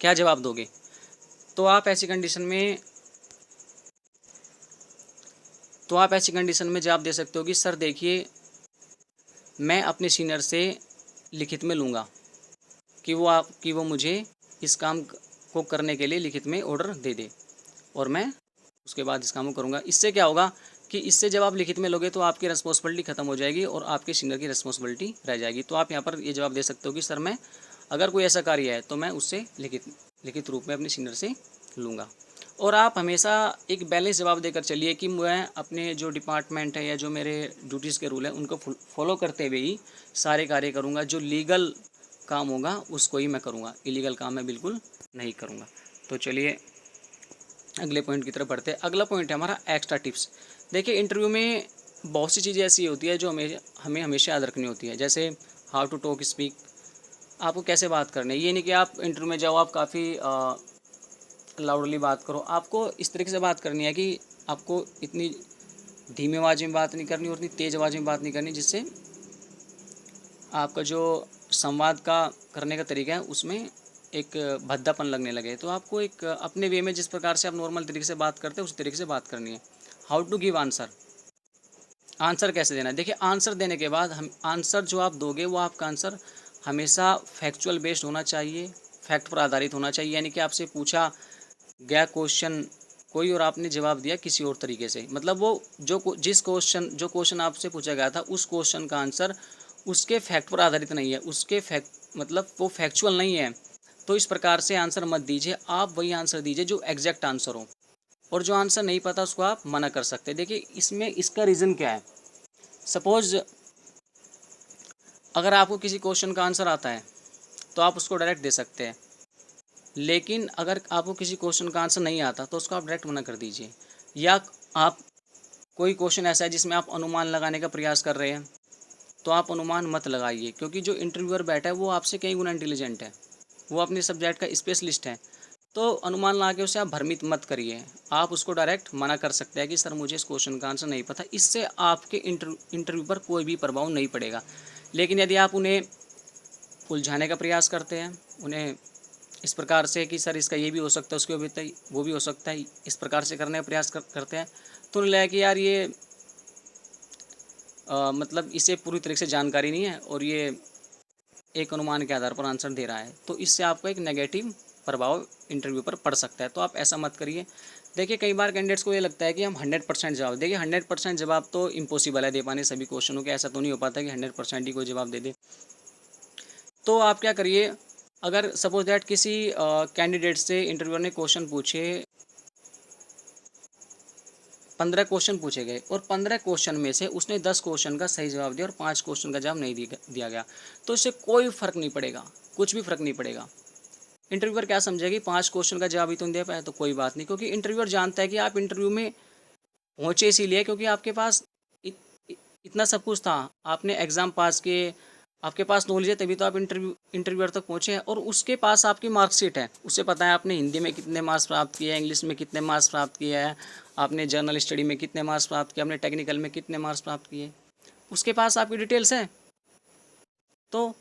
क्या जवाब दोगे? तो आप ऐसी कंडीशन में जवाब दे सकते हो कि सर देखिए, मैं अपने सीनियर से लिखित में लूँगा कि वो मुझे इस काम को करने के लिए लिखित में ऑर्डर दे दे और मैं उसके बाद इस काम को करूँगा। इससे क्या होगा कि इससे जब आप लिखित में लोगे तो आपकी रिस्पॉन्सिबिलिटी ख़त्म हो जाएगी और आपके सीनियर की रिस्पॉन्सिबिलिटी रह जाएगी। तो आप यहाँ पर ये जवाब दे सकते हो कि सर मैं अगर कोई ऐसा कार्य है तो मैं उससे लिखित रूप में अपने सीनियर से लूँगा। और आप हमेशा एक बैलेंस जवाब देकर चलिए कि मैं अपने जो डिपार्टमेंट है या जो मेरे ड्यूटीज़ के रूल हैं उनको फॉलो करते हुए ही सारे कार्य करूँगा। जो लीगल काम होगा उसको ही मैं करूँगा, इलीगल काम मैं बिल्कुल नहीं करूँगा। तो चलिए अगले पॉइंट की तरफ बढ़ते हैं। अगला पॉइंट है हमारा एक्स्ट्रा टिप्स। देखिए इंटरव्यू में बहुत सी चीज़ें ऐसी होती है जो हमें हमेशा याद रखनी होती है, जैसे हाउ टू टॉक स्पीक, आपको कैसे बात करनी है। ये नहीं कि आप इंटरव्यू में जाओ आप काफ़ी लाउडली बात करो। आपको इस तरीके से बात करनी है कि आपको इतनी धीमी आवाज़ में बात नहीं करनी और इतनी तेज़ आवाज़ में बात नहीं करनी जिससे आपका जो संवाद का करने का तरीका है उसमें एक भद्दापन लगने लगे। तो आपको एक अपने वे में जिस प्रकार से आप नॉर्मल तरीके से बात करते हैं उस तरीके से बात करनी है। How to give answer, answer कैसे देना है। देखिए आंसर देने के बाद हम आंसर जो आप दोगे वो आपका आंसर हमेशा फैक्चुअल बेस्ड होना चाहिए, फैक्ट पर आधारित होना चाहिए। यानी कि आपसे पूछा गया क्वेश्चन कोई और आपने जवाब दिया किसी और तरीके से, मतलब वो जो क्वेश्चन आपसे पूछा गया था उस क्वेश्चन का आंसर उसके फैक्ट पर आधारित नहीं है, उसके फैक्ट मतलब वो फैक्चुअल नहीं है। तो इस प्रकार से आंसर मत दीजिए, आप वही आंसर दीजिए जो एग्जैक्ट आंसर हो, और जो आंसर नहीं पता उसको आप मना कर सकते हैं। देखिए इसमें इसका रीज़न क्या है। सपोज अगर आपको किसी क्वेश्चन का आंसर आता है तो आप उसको डायरेक्ट दे सकते हैं, लेकिन अगर आपको किसी क्वेश्चन का आंसर नहीं आता तो उसको आप डायरेक्ट मना कर दीजिए। या आप कोई क्वेश्चन ऐसा है जिसमें आप अनुमान लगाने का प्रयास कर रहे हैं तो आप अनुमान मत लगाइए, क्योंकि जो इंटरव्यूअर बैठा है वो आपसे कई गुना इंटेलिजेंट है, वो अपने सब्जेक्ट का स्पेशलिस्ट है। तो अनुमान लगा के उसे आप भ्रमित मत करिए, आप उसको डायरेक्ट मना कर सकते हैं कि सर मुझे इस क्वेश्चन का आंसर नहीं पता। इससे आपके इंटरव्यू पर कोई भी प्रभाव नहीं पड़ेगा। लेकिन यदि आप उन्हें उलझाने का प्रयास करते हैं, उन्हें इस प्रकार से कि सर इसका ये भी हो सकता है उसके वो भी हो सकता है, इस प्रकार से करने का प्रयास करते हैं, तो उन्हें लगा कि यार ये मतलब इसे पूरी तरीके से जानकारी नहीं है और ये एक अनुमान के आधार पर आंसर दे रहा है, तो इससे आपको एक नेगेटिव प्रभाव इंटरव्यू पर पड़ सकता है। तो आप ऐसा मत करिए। देखिए कई बार कैंडिडेट्स को ये लगता है कि हम 100% जवाब, देखिए 100% जवाब तो इम्पॉसिबल है दे पाने सभी क्वेश्चनों के, ऐसा तो नहीं हो पाता कि 100% ही कोई जवाब दे दे। तो आप क्या करिए, अगर सपोज दैट किसी कैंडिडेट से इंटरव्यूअर ने क्वेश्चन पूछे, 15 क्वेश्चन पूछे गए और 15 क्वेश्चन में से उसने 10 क्वेश्चन का सही जवाब दिया और 5 क्वेश्चन का जवाब नहीं दिया गया, तो इससे कोई फ़र्क नहीं पड़ेगा, कुछ भी फ़र्क नहीं पड़ेगा। इंटरव्यूअर क्या समझेगा कि 5 क्वेश्चन का जवाब ही तो नहीं दे पाया, तो कोई बात नहीं, क्योंकि इंटरव्यूअर जानता है कि आप इंटरव्यू में पहुँचे इसीलिए क्योंकि आपके पास इतना सब कुछ था, आपने एग्ज़ाम पास किए, आपके पास नॉलेज है, तभी तो आप इंटरव्यूअर तक पहुँचे हैं। और उसके पास आपकी मार्कशीट है, उसे पता है आपने हिंदी में कितने मार्क्स प्राप्त किए हैं, इंग्लिश में कितने मार्क्स प्राप्त किया है, आपने जर्नल स्टडी में कितने मार्क्स प्राप्त किए, आपने टेक्निकल में कितने मार्क्स प्राप्त किए, उसके पास आपकी डिटेल्स हैं। तो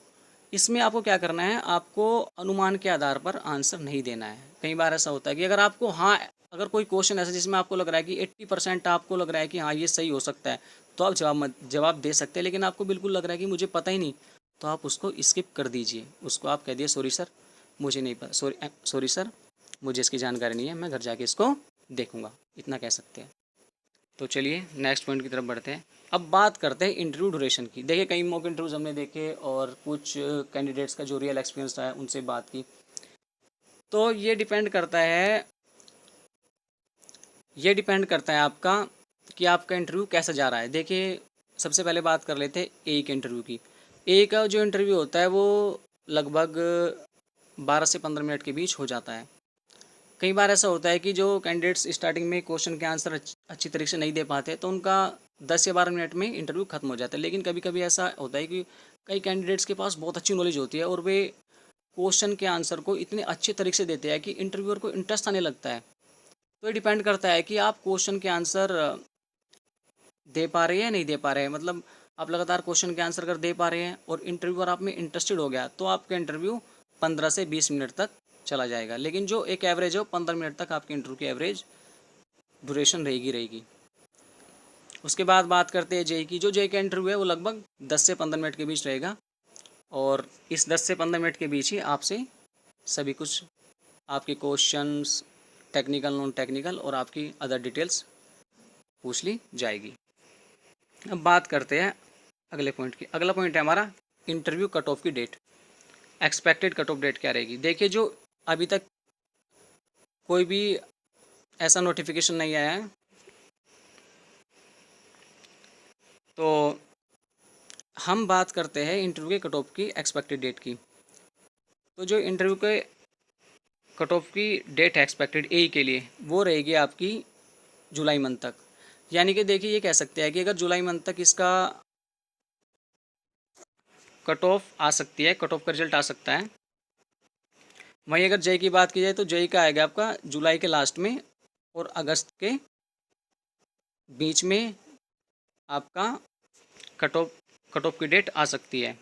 इसमें आपको क्या करना है, आपको अनुमान के आधार पर आंसर नहीं देना है। कई बार ऐसा होता है कि अगर आपको हाँ, अगर कोई क्वेश्चन ऐसा जिसमें आपको लग रहा है कि 80% आपको लग रहा है कि हाँ ये सही हो सकता है, तो आप जवाब दे सकते हैं। लेकिन आपको बिल्कुल लग रहा है कि मुझे पता ही नहीं, तो आप उसको स्किप कर दीजिए। उसको आप कह दिए सॉरी सर, मुझे नहीं पता, सॉरी सर, मुझे इसकी जानकारी नहीं है, मैं घर जाके इसको देखूँगा, इतना कह सकते हैं। तो चलिए नेक्स्ट पॉइंट की तरफ बढ़ते हैं। अब बात करते हैं इंटरव्यू ड्यूरेशन की। देखिए कई मॉक इंटरव्यूज़ हमने देखे और कुछ कैंडिडेट्स का जो रियल एक्सपीरियंस रहा है उनसे बात की। तो ये डिपेंड करता है आपका कि आपका इंटरव्यू कैसा जा रहा है। देखिए सबसे पहले बात कर लेते हैं ए के इंटरव्यू की। ए का जो इंटरव्यू होता है वो लगभग 12 से 15 मिनट के बीच हो जाता है। कई बार ऐसा होता है कि जो कैंडिडेट्स स्टार्टिंग में क्वेश्चन के आंसर अच्छी तरीके से नहीं दे पाते, तो उनका 10 या 12 मिनट में इंटरव्यू खत्म हो जाता है। लेकिन कभी कभी ऐसा होता है कि कई कैंडिडेट्स के पास बहुत अच्छी नॉलेज होती है और वे क्वेश्चन के आंसर को इतने अच्छे तरीके से देते हैं कि इंटरव्यूअर को इंटरेस्ट आने लगता है। तो ये डिपेंड करता है कि आप क्वेश्चन के आंसर दे पा रहे हैं या नहीं दे पा रहे हैं। मतलब आप लगातार क्वेश्चन के आंसर अगर दे पा रहे हैं और इंटरव्यूअर आप में इंटरेस्टेड हो गया, तो आपका इंटरव्यू 15 से 20 मिनट तक चला जाएगा। लेकिन जो एक एवरेज है 15 मिनट तक आपके इंटरव्यू की एवरेज ड्यूरेशन रहेगी। उसके बाद बात करते हैं जेई की। जो जेई का इंटरव्यू है वो लगभग 10 से 15 मिनट के बीच रहेगा और इस 10 से 15 मिनट के बीच ही आपसे सभी कुछ आपके क्वेश्चंस, टेक्निकल नॉन टेक्निकल और आपकी अदर डिटेल्स पूछ ली जाएगी। अब बात करते हैं अगले पॉइंट की। अगला पॉइंट है हमारा इंटरव्यू कट ऑफ की date. Expected cut off date क्या रहेगी। देखिए जो अभी तक कोई भी ऐसा नोटिफिकेशन नहीं आया है, तो हम बात करते हैं इंटरव्यू के कट ऑफ की एक्सपेक्टेड डेट की। तो जो इंटरव्यू के कट ऑफ की डेट है एक्सपेक्टेड ए के लिए, वो रहेगी आपकी जुलाई मंथ तक। यानी कि देखिए ये कह सकते हैं कि अगर जुलाई मंथ तक इसका कट ऑफ आ सकती है, कट ऑफ का रिजल्ट आ सकता है। वहीं अगर जेई की बात की जाए तो जेई का आएगा आपका जुलाई के लास्ट में और अगस्त के बीच में आपका कट ऑफ की डेट आ सकती है।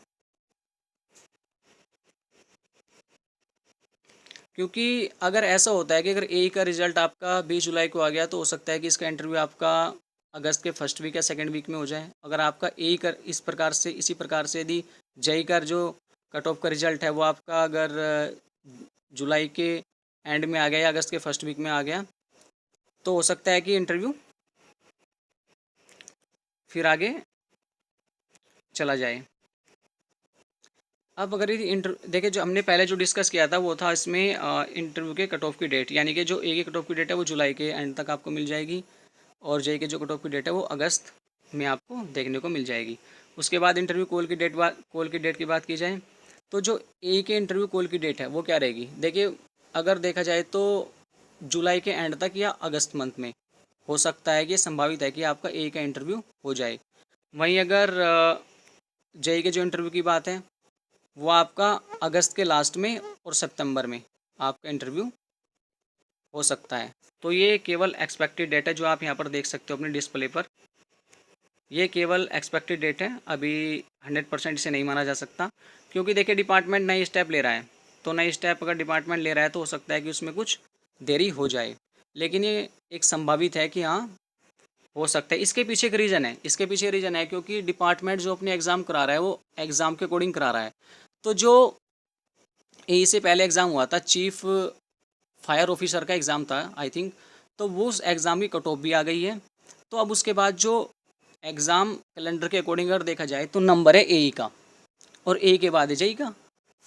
क्योंकि अगर ऐसा होता है कि अगर ए का रिज़ल्ट आपका 20 जुलाई को आ गया, तो हो सकता है कि इसका इंटरव्यू आपका अगस्त के फर्स्ट वीक या सेकंड वीक में हो जाए। अगर आपका ए का इसी प्रकार से यदि जेई का जो कट ऑफ का रिज़ल्ट है वो आपका अगर जुलाई के एंड में आ गया या अगस्त के फर्स्ट वीक में आ गया, तो हो सकता है कि इंटरव्यू फिर आगे चला जाए। अब अगर ये देखिए जो हमने पहले जो डिस्कस किया था वो था इसमें इंटरव्यू के कट ऑफ की डेट, यानी कि जो ए की कट ऑफ की डेट है वो जुलाई के एंड तक आपको मिल जाएगी और जे के जो कट ऑफ की डेट है वो अगस्त में आपको देखने को मिल जाएगी। उसके बाद इंटरव्यू कॉल की डेट की बात की जाए, तो जो ए के इंटरव्यू कॉल की डेट है वो क्या रहेगी। देखिए अगर देखा जाए तो जुलाई के एंड तक या अगस्त मंथ में हो सकता है कि संभावित है कि आपका ए का इंटरव्यू हो जाए। वहीं अगर जे के जो इंटरव्यू की बात है वो आपका अगस्त के लास्ट में और सितंबर में आपका इंटरव्यू हो सकता है। तो ये केवल एक्सपेक्टेड डेट है जो आप यहाँ पर देख सकते हो अपने डिस्प्ले पर। ये केवल एक्सपेक्टेड डेट है, अभी 100% इसे नहीं माना जा सकता, क्योंकि देखिए डिपार्टमेंट नई स्टेप ले रहा है। तो नई स्टेप अगर डिपार्टमेंट ले रहा है तो हो सकता है कि उसमें कुछ देरी हो जाए, लेकिन ये एक संभावित है कि हाँ हो सकता है। इसके पीछे रीज़न है क्योंकि डिपार्टमेंट जो अपने एग्ज़ाम करा रहा है वो एग्ज़ाम के अकॉर्डिंग करा रहा है। तो जो ए से पहले एग्ज़ाम हुआ था, चीफ फायर ऑफिसर का एग्ज़ाम था आई थिंक, तो वो उस एग्ज़ाम की कट ऑफ भी आ गई है। तो अब उसके बाद जो एग्ज़ाम कैलेंडर के अकॉर्डिंग अगर देखा जाए तो नंबर है ए का और ए के बाद है जेई का।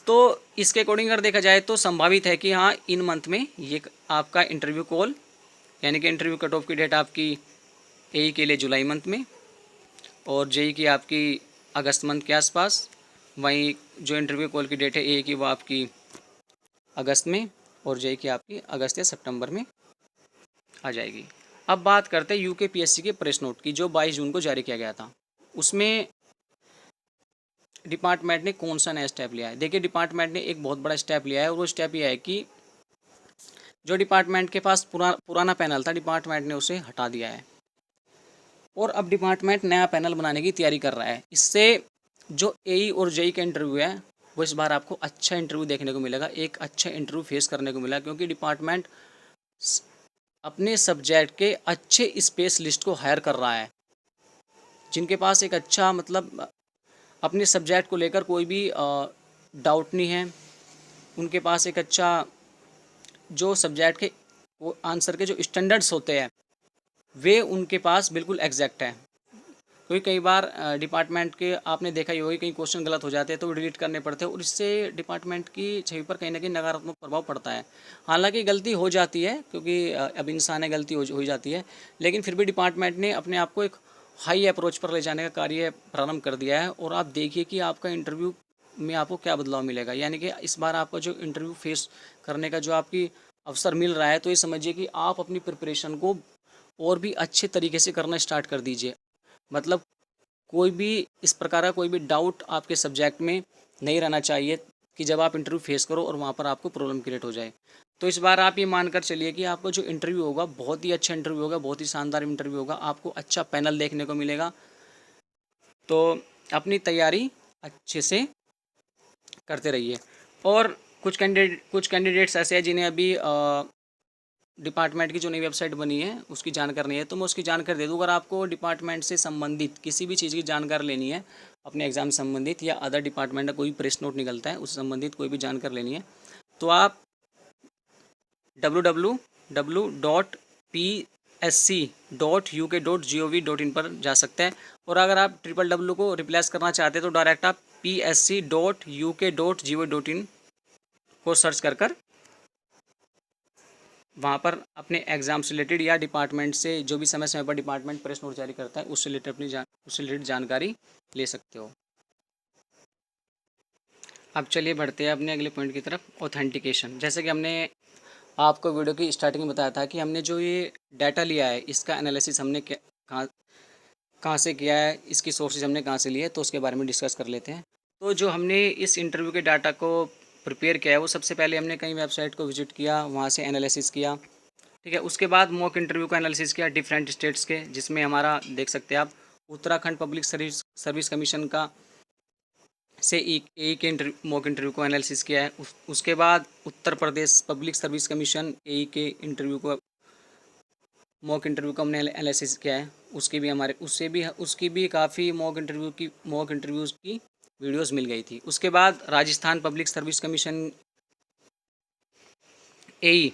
तो इसके अकॉर्डिंग अगर देखा जाए तो संभावित है कि हाँ इन मंथ में ये आपका इंटरव्यू कॉल, यानी कि इंटरव्यू कट ऑफ की डेट आपकी ए के लिए जुलाई मंथ में और जेई की आपकी अगस्त मंथ के आसपास। वहीं जो इंटरव्यू कॉल की डेट है ए की वो आपकी अगस्त में और जेई की आपकी अगस्त या सितंबर में आ जाएगी। अब बात करते हैं यूकेपीएससी के प्रेस नोट की, जो 22 जून को जारी किया गया था। उसमें डिपार्टमेंट ने कौन सा नया स्टेप लिया है? देखिए, डिपार्टमेंट ने एक बहुत बड़ा स्टेप लिया है, और वो स्टेप यह है कि जो डिपार्टमेंट के पास पुराना पैनल था, डिपार्टमेंट ने उसे हटा दिया है और अब डिपार्टमेंट नया पैनल बनाने की तैयारी कर रहा है। इससे जो एई और जेई का इंटरव्यू है, वो इस बार आपको अच्छा इंटरव्यू देखने को मिलेगा, एक अच्छा इंटरव्यू फेस करने को मिला, क्योंकि डिपार्टमेंट अपने सब्जेक्ट के अच्छे स्पेशलिस्ट को हायर कर रहा है, जिनके पास एक अच्छा मतलब अपने सब्जेक्ट को लेकर कोई भी डाउट नहीं है, उनके पास एक अच्छा जो सब्जेक्ट के वो आंसर के जो स्टैंडर्ड्स होते हैं, वे उनके पास बिल्कुल एग्जैक्ट है। क्योंकि कई बार डिपार्टमेंट के आपने देखा ही होगा, कई क्वेश्चन गलत हो जाते हैं तो वो डिलीट करने पड़ते हैं, और इससे डिपार्टमेंट की छवि पर कहीं ना कहीं नकारात्मक प्रभाव पड़ता है। हालांकि गलती हो जाती है, क्योंकि अब इंसान है, गलती हो ही जाती है, लेकिन फिर भी डिपार्टमेंट ने अपने आप को एक हाई अप्रोच पर ले जाने का कार्य प्रारंभ कर दिया है। और आप देखिए कि आपका इंटरव्यू में आपको क्या बदलाव मिलेगा, यानी कि इस बार आपका जो इंटरव्यू फेस करने का जो आपकी अवसर मिल रहा है, तो ये समझिए कि आप अपनी प्रिपरेशन को और भी अच्छे तरीके से करना स्टार्ट कर दीजिए। मतलब कोई भी इस प्रकार का कोई भी डाउट आपके सब्जेक्ट में नहीं रहना चाहिए कि जब आप इंटरव्यू फेस करो और वहाँ पर आपको प्रॉब्लम क्रिएट हो जाए। तो इस बार आप ये मानकर चलिए कि आपको जो इंटरव्यू होगा बहुत ही अच्छा इंटरव्यू होगा, बहुत ही शानदार इंटरव्यू होगा, आपको अच्छा पैनल देखने को मिलेगा। तो अपनी तैयारी अच्छे से करते रहिए। और कुछ कैंडिडेट्स ऐसे हैं जिन्हें अभी डिपार्टमेंट की जो नई वेबसाइट बनी है उसकी जानकारी नहीं है, तो मैं उसकी जानकारी दे दूँ। अगर आपको डिपार्टमेंट से संबंधित किसी भी चीज़ की जानकारी लेनी है, अपने एग्ज़ाम से संबंधित या अदर डिपार्टमेंट का कोई प्रेस नोट निकलता है उससे संबंधित कोई भी जानकारी लेनी है, तो आप www.psc.uk.gov.in पर जा सकते हैं। और अगर आप www को रिप्लेस करना चाहते हैं तो डायरेक्ट आप psc.uk.gov.in को सर्च कर वहाँ पर अपने एग्ज़ाम से रिलेटेड या डिपार्टमेंट से जो भी समय समय पर डिपार्टमेंट प्रेस नोट जारी करता है उससे रिलेटेड उससे रिलेटेड जानकारी ले सकते हो। अब चलिए बढ़ते हैं अपने अगले पॉइंट की तरफ, ऑथेंटिकेशन। जैसे कि हमने आपको वीडियो की स्टार्टिंग में बताया था कि हमने जो ये डाटा लिया है इसका एनालिसिस हमने कहाँ कहाँ से किया है, इसकी सोर्सेज हमने कहाँ से लिए, तो उसके बारे में डिस्कस कर लेते हैं। तो जो हमने इस इंटरव्यू के डाटा को प्रिपेयर किया है, वो सबसे पहले हमने कई वेबसाइट को विजिट किया, वहाँ से एनालिसिस किया, ठीक है। उसके बाद मॉक इंटरव्यू का एनालिसिस किया डिफरेंट स्टेट्स के, जिसमें हमारा देख सकते हैं आप उत्तराखंड पब्लिक सर्विस कमीशन का से ए के मॉक इंटरव्यू को एनालिसिस किया है। उसके बाद Uttar Pradesh public service commission ए के इंटरव्यू को मॉक इंटरव्यू का हमने एनालिसिस किया है। उसकी भी काफ़ी मॉक इंटरव्यूज़ की वीडियोस मिल गई थी। उसके बाद राजस्थान पब्लिक सर्विस कमीशन ए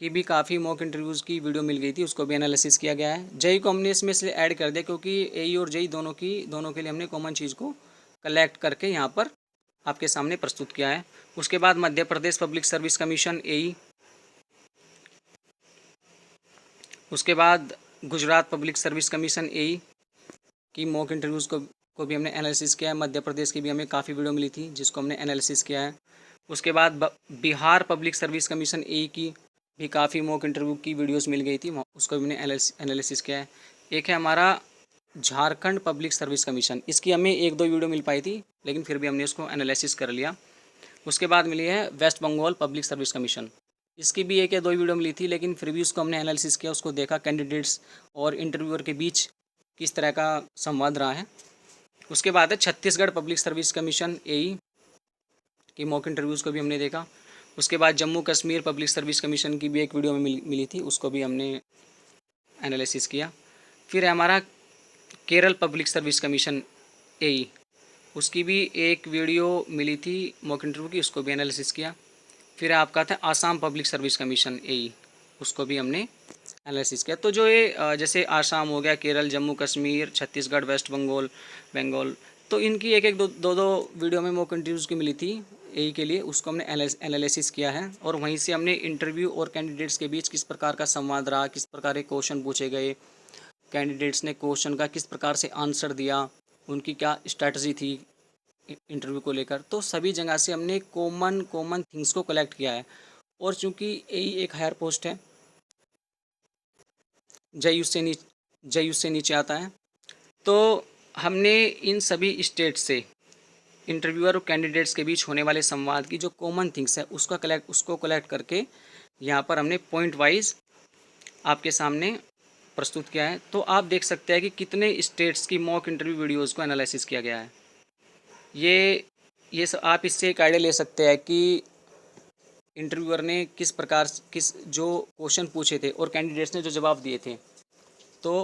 की भी काफ़ी मॉक इंटरव्यूज़ की वीडियो मिल गई थी, उसको भी एनालिसिस किया गया है। जेई को हमने इसमें से ऐड कर दिया, क्योंकि एई और जेई दोनों के लिए हमने कॉमन चीज़ को कलेक्ट करके यहाँ पर आपके सामने प्रस्तुत किया है। उसके बाद Madhya Pradesh public service commission एई, उसके बाद गुजरात पब्लिक सर्विस कमीशन एई की मॉक इंटरव्यूज़ को भी हमने एनालिसिस किया है। मध्य प्रदेश की भी हमें काफ़ी वीडियो मिली थी जिसको हमने एनालिसिस किया है। उसके बाद बिहार पब्लिक सर्विस कमीशन ए की भी काफ़ी मॉक इंटरव्यू की वीडियोस मिल गई थी, उसको भी हमने एनालिसिस किया है। एक है हमारा झारखंड पब्लिक सर्विस कमीशन, इसकी हमें एक दो वीडियो मिल पाई थी, लेकिन फिर भी हमने इसको एनालिसिस कर लिया। उसके बाद मिली है West Bengal public service commission, इसकी भी एक या दो वीडियो मिली थी, लेकिन फिर भी उसको हमने एनालिसिस किया, उसको देखा कैंडिडेट्स और इंटरव्यूअर के बीच किस तरह का संवाद रहा है। उसके बाद है छत्तीसगढ़ पब्लिक सर्विस कमीशन एई की मॉक इंटरव्यूज़ को भी हमने देखा। उसके बाद Jammu Kashmir public service commission की भी एक वीडियो में मिली थी, उसको भी हमने एनालिसिस किया। फिर है हमारा केरल पब्लिक सर्विस कमीशन एई, उसकी भी एक वीडियो मिली थी मॉक इंटरव्यू की, उसको भी एनालिसिस किया। फिर आपका था आसाम पब्लिक सर्विस कमीशन एई, उसको भी हमने एनालिसिस किया। तो जो ये जैसे आसाम हो गया, केरल, जम्मू कश्मीर, छत्तीसगढ़, वेस्ट बंगाल, तो इनकी एक एक दो वीडियो में मॉक इंटरव्यूज़ की मिली थी एई के लिए, उसको हमने एनालिसिस किया है। और वहीं से हमने इंटरव्यू और कैंडिडेट्स के बीच किस प्रकार का संवाद रहा, किस प्रकार के क्वेश्चन पूछे गए, कैंडिडेट्स ने क्वेश्चन का किस प्रकार से आंसर दिया, उनकी क्या स्ट्रैटेजी थी, इंटरव्यू को लेकर, तो सभी जगह से हमने कॉमन थिंग्स को कलेक्ट किया है। और चूंकि यही एक हायर पोस्ट है, जय उससे नीचे आता है, तो हमने इन सभी स्टेट से इंटरव्यूअर और कैंडिडेट्स के बीच होने वाले संवाद की जो कॉमन थिंग्स है उसको कलेक्ट करके यहाँ पर हमने पॉइंट वाइज आपके सामने प्रस्तुत किया है। तो आप देख सकते हैं कि कितने स्टेट्स की मॉक इंटरव्यू वीडियोज़ को एनालिसिस किया गया है। ये सब आप इससे एक आइडिया ले सकते हैं कि इंटरव्यूअर ने किस जो क्वेश्चन पूछे थे और कैंडिडेट्स ने जो जवाब दिए थे, तो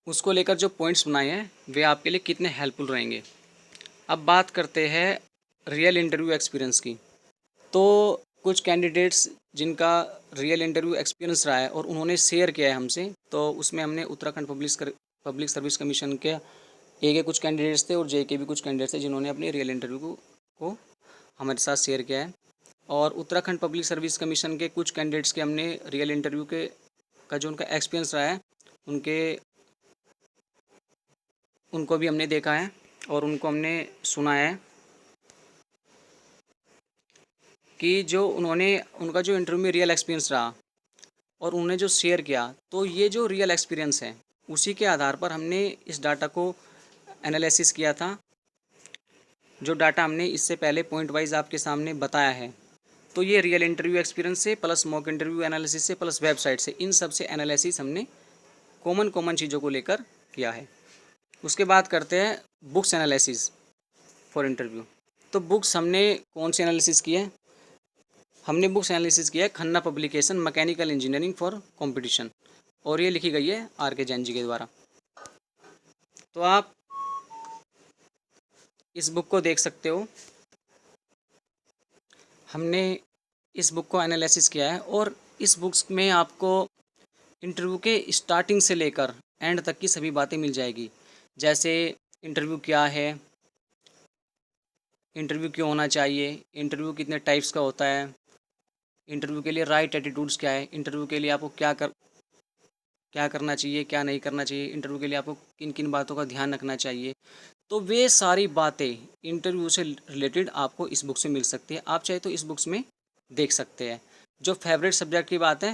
उसको लेकर जो पॉइंट्स बनाए हैं वे आपके लिए कितने हेल्पफुल रहेंगे। अब बात करते हैं रियल इंटरव्यू एक्सपीरियंस की। तो कुछ कैंडिडेट्स जिनका रियल इंटरव्यू एक्सपीरियंस रहा है और उन्होंने शेयर किया है हमसे, तो उसमें हमने उत्तराखंड पब्लिक सर्विस कमीशन के ए के कुछ कैंडिडेट्स थे और जे के भी कुछ कैंडिडेट्स थे जिन्होंने अपने रियल इंटरव्यू को हमारे साथ शेयर किया है। और उत्तराखंड पब्लिक सर्विस कमीशन के कुछ कैंडिडेट्स के हमने रियल इंटरव्यू का जो उनका एक्सपीरियंस रहा है उनको भी हमने देखा है और उनको हमने सुना है कि उनका जो इंटरव्यू में रियल एक्सपीरियंस रहा और उन्होंने जो शेयर किया, तो ये जो रियल एक्सपीरियंस है उसी के आधार पर हमने इस डाटा को एनालिसिस किया था। जो डाटा हमने इससे पहले पॉइंट वाइज आपके सामने बताया है, तो ये रियल इंटरव्यू एक्सपीरियंस से प्लस मॉक इंटरव्यू एनालिसिस से प्लस वेबसाइट से, इन सब से एनालिसिस हमने कॉमन चीज़ों को लेकर किया है। उसके बाद करते हैं बुक्स एनालिसिस फॉर इंटरव्यू। तो बुक्स हमने कौन सी एनालिसिस की है? हमने बुक्स एनालिसिस किया है Khanna publication mechanical engineering for competition, और ये लिखी गई है आर के जैन जी के द्वारा। तो आप इस बुक को देख सकते हो। हमने इस बुक को एनालिसिस किया है और इस बुक्स में आपको इंटरव्यू के स्टार्टिंग से लेकर एंड तक की सभी बातें मिल जाएगी। जैसे इंटरव्यू क्या है, इंटरव्यू क्यों होना चाहिए, इंटरव्यू कितने टाइप्स का होता है, इंटरव्यू के लिए राइट एटीट्यूड्स क्या है, इंटरव्यू के लिए आपको क्या करना चाहिए, क्या नहीं करना चाहिए, इंटरव्यू के लिए आपको किन किन बातों का ध्यान रखना चाहिए। तो वे सारी बातें इंटरव्यू से रिलेटेड आपको इस बुक से मिल सकती है। आप चाहे तो इस बुक्स में देख सकते हैं। जो फेवरेट सब्जेक्ट की बात है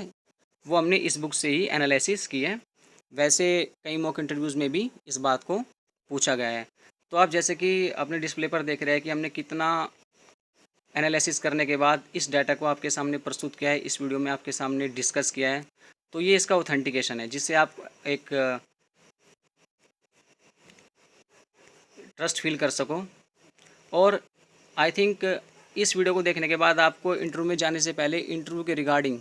वो हमने इस बुक से ही एनालिसिस की है। वैसे कई मॉक इंटरव्यूज़ में भी इस बात को पूछा गया है। तो आप जैसे कि अपने डिस्प्ले पर देख रहे हैं कि हमने कितना एनालिसिस करने के बाद इस डाटा को आपके सामने प्रस्तुत किया है, इस वीडियो में आपके सामने डिस्कस किया है। तो ये इसका ऑथेंटिकेशन है जिससे आप एक ट्रस्ट फील कर सको। और आई थिंक इस वीडियो को देखने के बाद आपको इंटरव्यू में जाने से पहले इंटरव्यू के रिगार्डिंग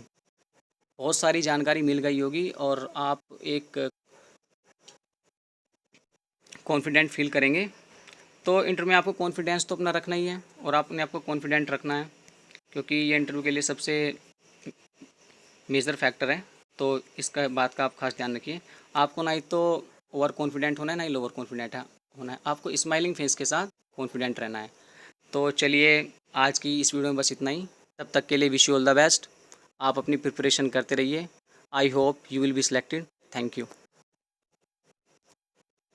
बहुत सारी जानकारी मिल गई होगी और आप एक कॉन्फिडेंट फील करेंगे। तो इंटरव्यू में आपको कॉन्फिडेंस तो अपना रखना ही है और आपने आपको कॉन्फिडेंट रखना है, क्योंकि ये इंटरव्यू के लिए सबसे मेजर फैक्टर है। तो इसका बात का आप खास ध्यान रखिए। आपको ना ही तो ओवर कॉन्फिडेंट होना है, ना ही लोअर कॉन्फिडेंट होना है। आपको स्माइलिंग फेस के साथ कॉन्फिडेंट रहना है। तो चलिए, आज की इस वीडियो में बस इतना ही। तब तक के लिए wish you all the best. आप अपनी प्रिपरेशन करते रहिए। I hope you will be selected. Thank you.